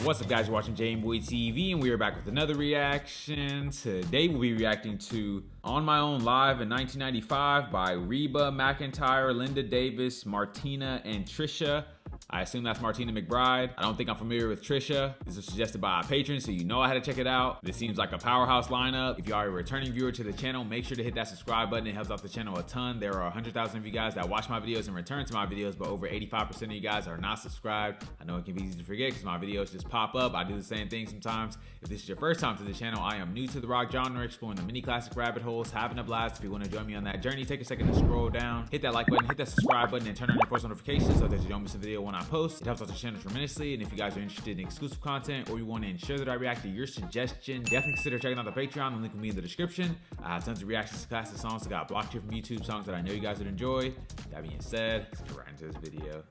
What's up, guys? You're watching Jameboy TV, and we are back with another reaction. Today we'll be reacting to On My Own Live in 1995 by Reba McEntire, Linda Davis, Martina, and Trisha. I assume that's Martina McBride. I don't think I'm familiar with Trisha. This was suggested by a patron, so you know I had to check it out. This seems like a powerhouse lineup. If you are a returning viewer to the channel, make sure to hit that subscribe button. It helps out the channel a ton. There are 100,000 of you guys that watch my videos and return to my videos, but over 85% of you guys are not subscribed. I know it can be easy to forget because my videos just pop up. I do the same thing sometimes. If this is your first time to the channel, I am new to the rock genre, exploring the mini classic rabbit holes, having a blast. If you want to join me on that journey, take a second to scroll down, hit that like button, hit that subscribe button, and turn on your post notifications so that you don't miss a video when I post. It helps out the channel tremendously. And if you guys are interested in exclusive content or you want to ensure that I react to your suggestion, definitely consider checking out the Patreon. The link will be in the description. I have tons of reactions to classic songs that got blocked here from YouTube, songs that I know you guys would enjoy. That being said, let's get right into this video.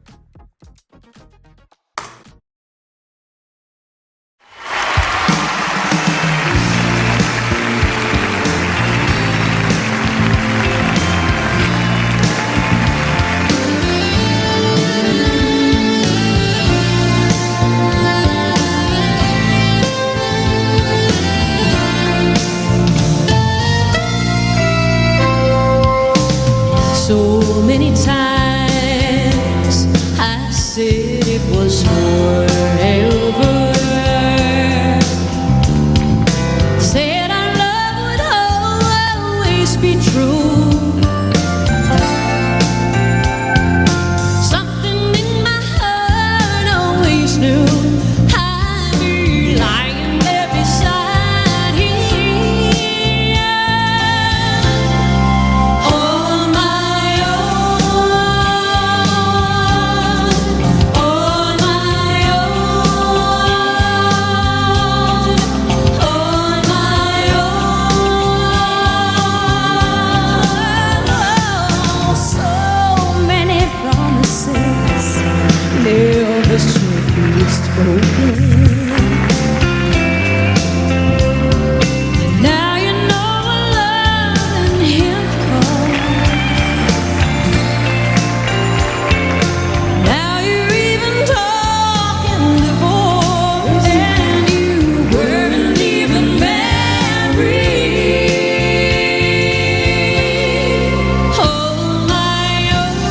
So many times I said it was forever. Said our love would always be true. Something in my heart always knew I'd be lying there beside him. Now you know what loving him called. Now you're even talking divorce, and you weren't even married. Oh my own,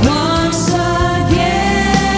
once again.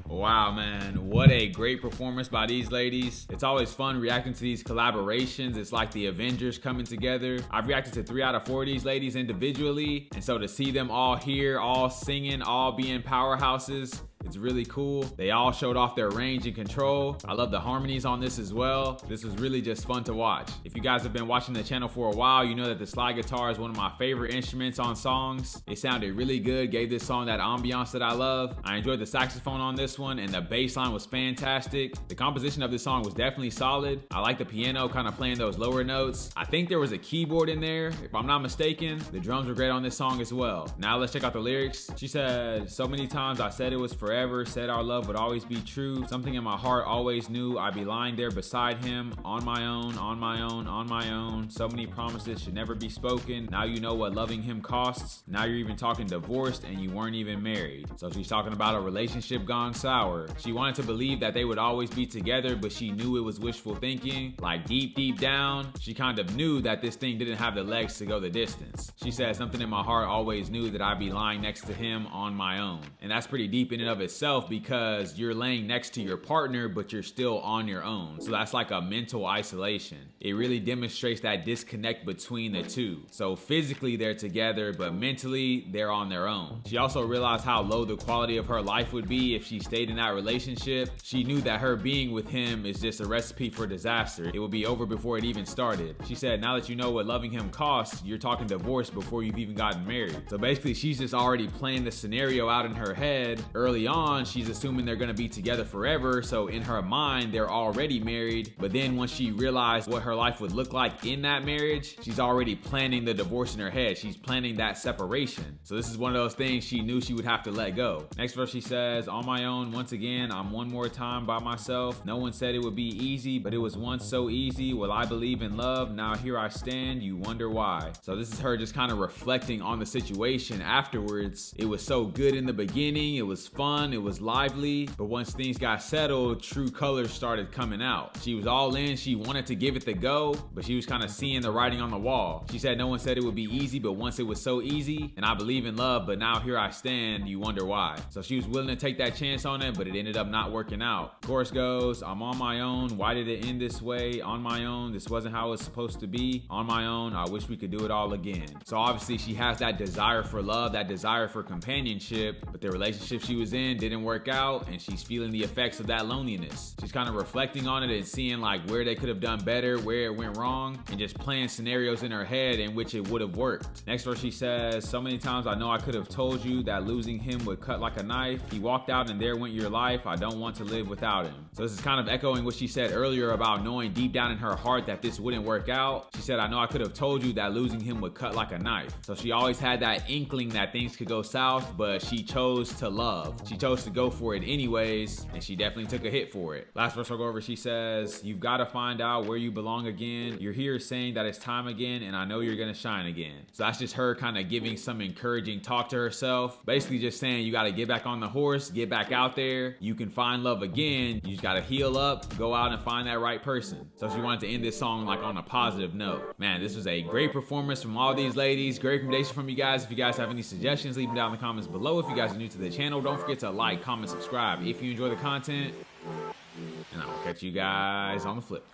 Wow, man, what a great performance by these ladies. It's always fun reacting to these collaborations. It's like the Avengers coming together. I've reacted to 3 out of 4 of these ladies individually, and so to see them all here, all singing, all being powerhouses, it's really cool. They all showed off their range and control. I love the harmonies on this as well. This was really just fun to watch. If you guys have been watching the channel for a while, you know that the slide guitar is one of my favorite instruments on songs. It sounded really good, gave this song that ambiance that I love. I enjoyed the saxophone on this one, and the bass line was fantastic. The composition of this song was definitely solid. I like the piano kind of playing those lower notes. I think there was a keyboard in there, if I'm not mistaken. The drums were great on this song as well. Now let's check out the lyrics. She said, "So many times I said it was forever, said our love would always be true. Something in my heart always knew I'd be lying there beside him, on my own, on my own, on my own. So many promises should never be spoken. Now you know what loving him costs. Now you're even talking divorced and you weren't even married." So she's talking about a relationship gone sour. She wanted to believe that they would always be together, but she knew it was wishful thinking. Like deep down, she kind of knew that this thing didn't have the legs to go the distance. She said, "Something in my heart always knew that I'd be lying next to him on my own." And that's pretty deep in and of itself, because you're laying next to your partner, but you're still on your own. So that's like a mental isolation. It really demonstrates that disconnect between the two. So physically they're together, but mentally they're on their own. She also realized how low the quality of her life would be if she stayed in that relationship. She knew that her being with him is just a recipe for disaster. It would be over before it even started. She said, "Now that you know what loving him costs, you're talking divorce before you've even gotten married." So basically she's just already playing the scenario out in her head. Early on, she's assuming they're gonna be together forever, so in her mind they're already married. But then once she realized what her life would look like in that marriage, she's already planning the divorce in her head. She's planning that separation. So this is one of those things she knew she would have to let go. Next verse she says, "On my own once again, I'm one more time by myself. No one said it would be easy, but it was once so easy. Will I believe in love? Now here I stand, you wonder why." So this is her just kind of reflecting on the situation afterwards. It was so good in the beginning, it was fun, it was lively, but once things got settled, true colors started coming out. She was all in, she wanted to give it the go, but she was kind of seeing the writing on the wall. She said, "No one said it would be easy, but once it was so easy, and I believe in love, but now here I stand, you wonder why." So she was willing to take that chance on it, but it ended up not working out. Chorus goes, "I'm on my own, why did it end this way? On my own, this wasn't how it was supposed to be. On my own, I wish we could do it all again." So obviously she has that desire for love, that desire for companionship, but the relationship she was in didn't work out, and she's feeling the effects of that loneliness. She's kind of reflecting on it and seeing like where they could have done better, where it went wrong, and just playing scenarios in her head in which it would have worked. Next verse she says, "So many times I know I could have told you that losing him would cut like a knife. He walked out and there went your life. I don't want to live without him." So this is kind of echoing what she said earlier about knowing deep down in her heart that this wouldn't work out. She said, "I know I could have told you that losing him would cut like a knife." So she always had that inkling that things could go south, but she chose to love. She chose to go for it anyways, and she definitely took a hit for it. Last verse I'll go over, she says, "You've got to find out where you belong again. You're here saying that it's time again, and I know you're gonna shine again." So that's just her kind of giving some encouraging talk to herself. Basically just saying you got to get back on the horse, get back out there. You can find love again. You just got to heal up, go out and find that right person. So she wanted to end this song like on a positive note. Man, this was a great performance from all these ladies. Great recommendation from you guys. If you guys have any suggestions, leave them down in the comments below. If you guys are new to the channel, don't forget to like, comment, subscribe if you enjoy the content. And I will catch you guys on the flip.